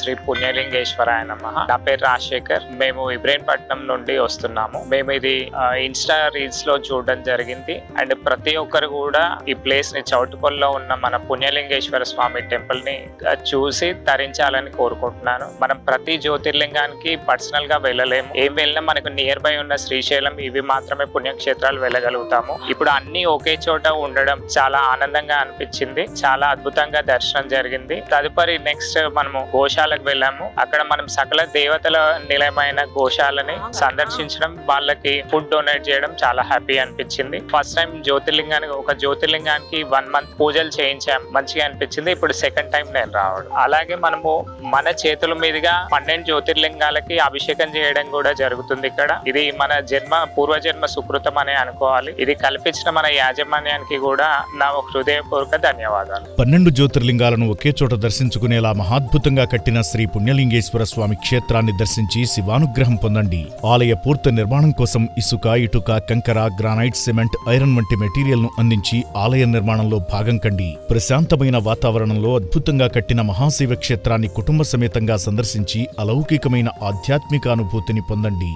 శ్రీ పుణ్యలింగేశ్వరాయ నమః. నా పేరు రాజశేఖర్. మేము ఇబ్రహీంపట్నం నుండి వస్తున్నాము. మేము ఇది ఇన్స్టా రీల్స్ లో చూడడం జరిగింది. అండ్ ప్రతి ఒక్కరు కూడా ఈ ప్లేస్ ని చౌటుపల్లిలో ఉన్న మన పుణ్యలింగేశ్వర స్వామి టెంపుల్ ని చూసి తరించాలని కోరుకుంటున్నాను. మనం ప్రతి జ్యోతిర్లింగానికి పర్సనల్ గా వెళ్ళలేము. ఏం వెళ్ళినా మనకు నియర్ బై ఉన్న శ్రీశైలం ఇవి మాత్రమే పుణ్యక్షేత్రాలు వెళ్ళగలుగుతాము. ఇప్పుడు అన్ని ఒకే చోట ఉండడం చాలా ఆనందంగా అనిపించింది. చాలా అద్భుతంగా దర్శనం జరిగింది. తదుపరి నెక్స్ట్ మనము గోశాలకు వెళ్ళాము. అక్కడ మనం సకల దేవతల నిలయమైన గోశాలని సందర్శించడం, వాళ్ళకి ఫుడ్ డొనేట్ చేయడం చాలా హ్యాపీ అనిపించింది. ఫస్ట్ టైం జ్యోతిర్లింగానికి 1 month పూజలు చేయించాం, మంచిగా అనిపించింది. ఇప్పుడు సెకండ్ టైం నేను రావడం. అలాగే మనము మన చేతుల మీదుగా 12 జ్యోతిర్లింగాలకి అభిషేకం చేయడం కూడా జరుగుతుంది ఇక్కడ. ఇది మన పూర్వజన్మ సుకృతం అనే అనుకోవాలి. ఇది కల్పించిన మన యాజమాన్యానికి కూడా నా హృదయపూర్వక ధన్యవాదాలు. 12 జ్యోతిర్లింగాలను ఒకే చోట దర్శించుకునేలా మహాద్భుతంగా కట్టిన శ్రీ పుణ్యలింగేశ్వర స్వామి క్షేత్రాన్ని దర్శించి శివానుగ్రహం పొందండి. ఆలయ పూర్తి నిర్మాణం కోసం ఇసుక, ఇటుక, కంకర, గ్రానైట్, సిమెంట్, ఐరన్ వంటి మెటీరియల్ ను అందించి ఆలయ నిర్మాణంలో భాగం కండి. ప్రశాంతమైన వాతావరణంలో అద్భుతంగా కట్టిన మహాశివ క్షేత్రాన్ని కుటుంబ సమేతంగా సందర్శించి అలౌకికమైన ఆధ్యాత్మిక అనుభూతిని పొందండి.